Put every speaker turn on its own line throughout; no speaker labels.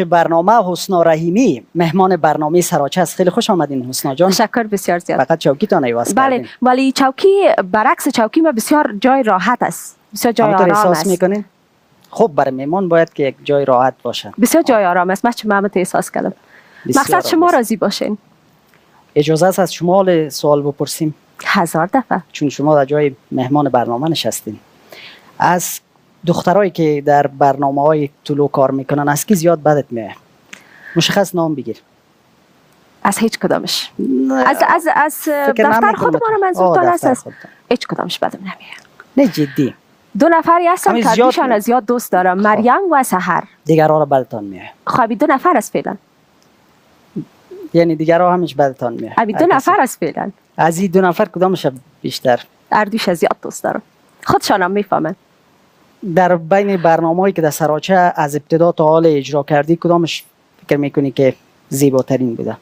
برنامه حسنا رحیمی مهمان برنامه سراچه است. خیلی خوش آمدین حسنا جان.
تشکر بسیار زیاد.
فقط چوکیتان ایواز کردین.
بله، ولی چوکی برعکس چوکی ما بسیار جای راحت است. بسیار جای آرام است.
احساس میکنین؟ خب برای مهمان باید که یک جای راحت باشه.
بسیار جای آرام است. من احساس کردم. مقصد شما راضی باشین.
اجازه است از شما سوال بپرسیم؟
1000 دفعه.
چون شما در جای مهمان برنامه نشستین. از دخترایی که در برنامه‌های طلوع کار میکنن از کی زیاد بدت میاد؟ مشخص نام بگیر.
از هیچ کدامش. از دفتر خودمان منظورتان است. هیچ کدامش بدم نمیاد.
نه جدی.
2 نفری هستن که دوشان از زیاد دوست دارم. مریم و سحر.
دیگرها را بدتان میاد.
خب 2 نفر است فعلا.
یعنی دیگرها همش بدتان میاد.
ابی 2 نفر است فعلا.
از این 2 نفر کدامش بیشتر؟
اردوش از زیاد دوست دارم. خودشانم میفهمن.
در بین برنامه‌ای که در سراچه از ابتدا تا حال اجرا کردی کدامش فکر میکنی که زیباترین بوده؟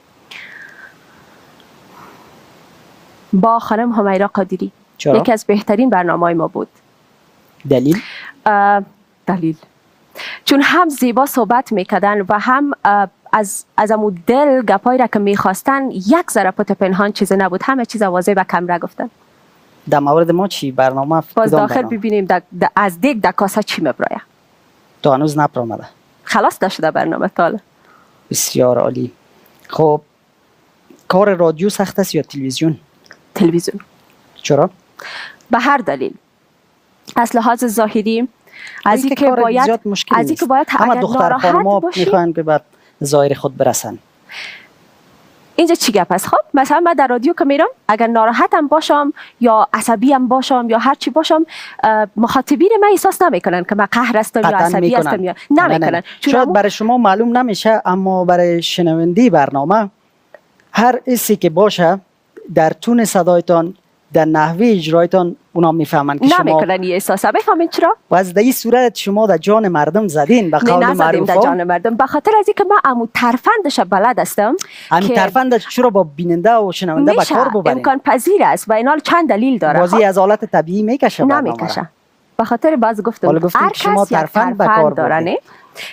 با خانم همیرا قادری.
چرا؟
یکی از بهترین برنامه‌های ما بود.
دلیل؟
دلیل چون هم زیبا صحبت میکردن و هم از امو دل گپایی را که میخواستن یک ذره پت پنهان چیز نبود، همه چیز واضح و کمره گفتن.
در مورد ما چی برنامه؟
باز داخل ببینیم از دیگ در کاسه چی مبرایه.
تو هنوز نپرامده؟
خلاص نشده برنامه تاله.
بسیار عالی. خب کار رادیو سخت است یا تلویزیون؟
تلویزیون.
چرا؟
به هر دلیل. از لحاظ ظاهری از اینکه باید
همه دختر خانم‌ها میخوان که بعد ظاهر خود برسن.
اینجا چی گپ است؟ خب مثلا من در رادیو که میرم اگر ناراحتم باشم یا عصبیم باشم یا هر چی باشم، مخاطبین من احساس نمیکنن که من قهر هستم یا عصبی هستم یا نمیکنن.
شاید برای شما معلوم نمیشه اما برای شنونده برنامه هر حسی که باشه در تون صدایتان در نحوه اجرایتان اونا میفهمن که شما
نمیکنن این احساس. بفهمین چرا؟
باز در این صورت شما در جان مردم زدین به قول معروف.
در جان مردم به خاطر از اینکه من عمو ترفندش بلد هستم.
همین ترفندش چرا با بیننده و شنونده به کار ببرین؟
امکان پذیر است و اینا چند دلیل داره.
بازی از حالت طبیعی میکشه
نمیکشه. به خاطر باز گفتم هر کس
شما ترفند به کار داره.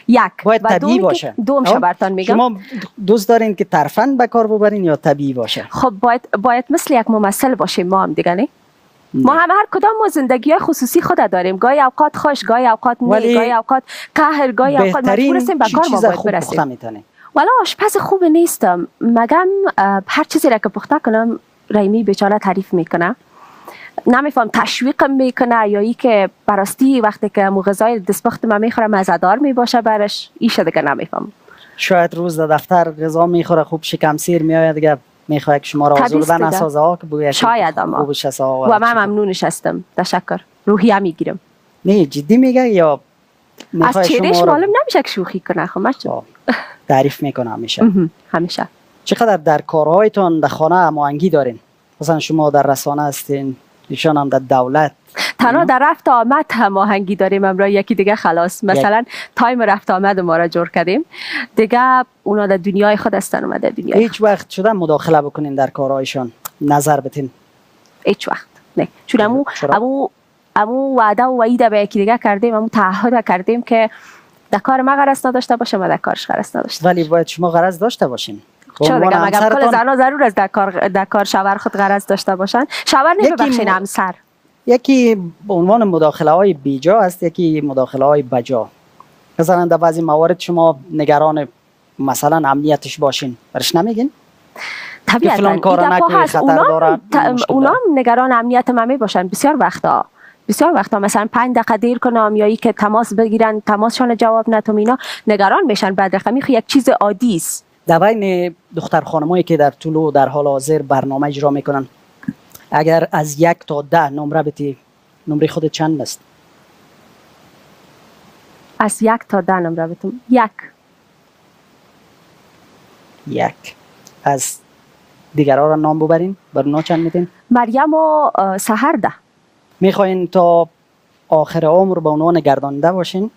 یک
باید طبیعی باشه.
دوم شبرتان میگم
شما دوست دارین که ترفند به کار ببرین یا طبیعی باشه؟
خب باید مثل یک ممثل باشیم ما هم دیگه نه؟ ما هم هر کدام ما زندگی خصوصی خود داریم. گاهی اوقات خوش، گاهی اوقات نه، گاهی اوقات قهر، گاهی اوقات مجبور هستیم به کار ما باید برسیم. ولی آشپز خوب نیستم. مگم هر چیزی را که پخته کنم رحیمی بیچاره تعریف میکنه. نمیفهم تشویقم میکنه یا ای که براستی وقتی که غذای دستپخت من میخورم مزه‌دار میباشه برش ایشه دیگه نمیفهم.
شاید روز در دفتر غذا میخوره خوب شکم سیر میآید دیگه میخواد که شما را آزرده نسازه ها که بوی
شاید اما و من ممنونش هستم. تشکر. روحیه میگیرم.
نه جدی میگه یا
از چهرهش معلوم نمیشه که شوخی کنه. خب
تعریف میکنه
همیشه.
چقدر در کارهایتان در خانه هماهنگی دارین؟ مثلا شما در رسانه هستین، ایشان هم در دولت.
تنها در رفت آمد هماهنگی داریم. امروز یکی دیگه خلاص مثلا تایم رفت آمد ما را جور کردیم دیگه. اونا در دنیای خود هستن و در دنیای
هیچ وقت شده مداخله بکنین در کارهایشان، نظر بتین؟
هیچ وقت نه. چون امو وعده و وعیده به یکی دیگه کردیم، امو تعهد کردیم که در کار ما غرض نداشته باشه و در کارش غرض نداشته.
ولی باید شما غرض داشته باشین.
چرا دیگه؟ مگه کل زنا ضرور است در کار شوهر خود غرض داشته باشن؟ شوهر نمیبخشین همسر.
یکی به عنوان مداخله های بیجا است، یکی مداخله های بجا. مثلا در بعضی موارد شما نگران مثلا امنیتش باشین، برش نمیگین؟
طبیعتا اونا نگران امنیت من میباشن. بسیار وقتا مثلا 5 دقیقه دیر کنم یا ای که تماس بگیرن تماسشان جواب ندم اینا نگران میشن. بعد رقمی یک چیز عادی است.
در بین دختر خانمایی که در طلوع در حال حاضر برنامه اجرا میکنن اگر از 1 تا 10 نمره بتی، نمره خودت چند است؟
از 1 تا 10 نمره بتم
1. از دیگرها را نام ببرین، بر اونا چند میدین؟
مریم و سحر 10.
میخواین تا آخر عمر به عنوان گرداننده باشین؟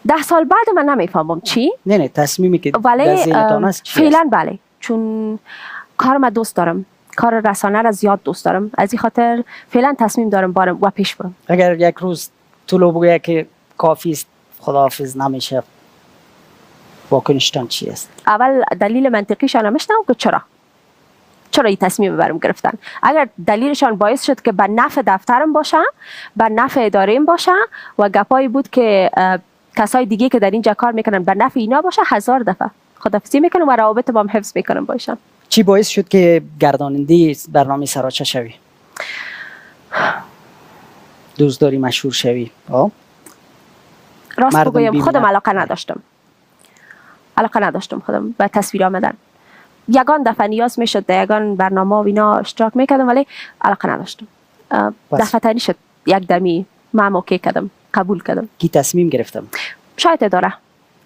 10 سال بعد من نمیفهمم چی؟
نه تصمیمی که در ذهنتان است چی؟
فعلا بله، چون کار من دوست دارم. کار رسانه را زیاد دوست دارم. از این خاطر فعلا تصمیم دارم برم و پیش برم.
اگر یک روز طلوع بگوید که کافی است خداحافظ نمیشه، واکنشتان چی است؟
اول دلیل منطقیشان هم میشنم که چرا این تصمیم برم گرفتن. اگر دلیلشان باعث شد که به نفع دفترم باشه، به نفع اداریم باشه و گپایی بود که کسای دیگه که در اینجا کار میکنن به نفع اینا باشه، 1000 دفعه خداحافظی میکنم و روابط با هم حفظ میکنم باشم.
چی باعث شد که گرداننده برنامه سراچه شوی؟ دوست داری مشهور شوی؟
راست بگویم خودم علاقه نداشتم خودم به تصویر آمدن. یگان دفعه نیاز میشد در یگان برنامه و اینا اشتراک میکردم ولی علاقه نداشتم. دفعه تانی شد یک دمی من اوکی کردم، قبول کردم.
کی تصمیم گرفتم؟
شاید اداره.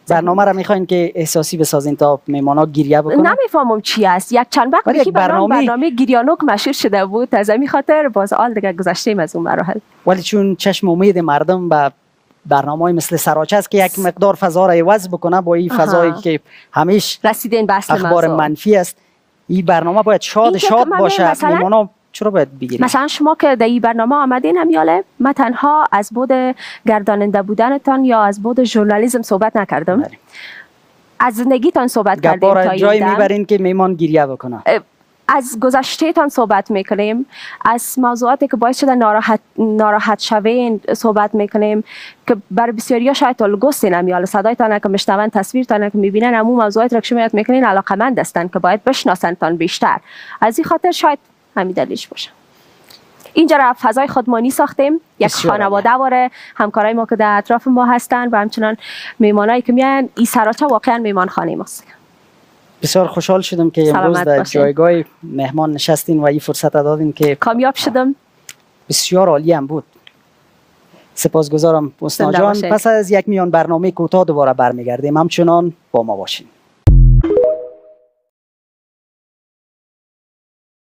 برنامه را میخواین که احساسی بسازین تا میمانا گریه بکنن؟
نمیفهمم چی است. یک چند وقت که برنامه گریانوک مشهور شده بود، از همین خاطر باز آل دیگه گذشتیم از اون مراحل.
ولی چون چشم امید مردم به برنامه‌ای مثل سراچه است که یک مقدار فضا را عوض بکنه با این فضایی که همیشه
رسیدین به اصل
اخبار منفی است، این برنامه باید شاد باشه. میمانا چرا باید بگیریم؟
مثلا شما که در این برنامه آمدین همیاله، من تنها از بود گرداننده بودنتان یا از بود ژورنالیسم صحبت نکردم. از زندگیتان صحبت کردیم تا
جایی میبرین که میمان گریه بکنه.
از گذشته تان صحبت میکنیم، از موضوعاتی که باعث شده ناراحت شوین صحبت میکنیم که برای بسیاریا شاید الگوست نمیاله. صدایتان که میشنون، تصویرتان که میبینن، همون موضوعات را که شما میکنین علاقمند هستن که باید بشناسن تان بیشتر. از این خاطر شاید همین دلیلش باشه. اینجا را فضای خودمانی ساختیم، یک خانواده واره همکارای ما که در اطراف ما هستن و همچنان میمانایی که میان. این سراچه واقعا میمان خانه ماست.
بسیار خوشحال شدم که امروز در جایگاه مهمان نشستین و این فرصت دادین که
کامیاب شدم.
بسیار عالی هم بود. سپاسگزارم استاد جان. پس از یک میان برنامه کوتاه دوباره برمیگردیم، همچنان با ما باشین.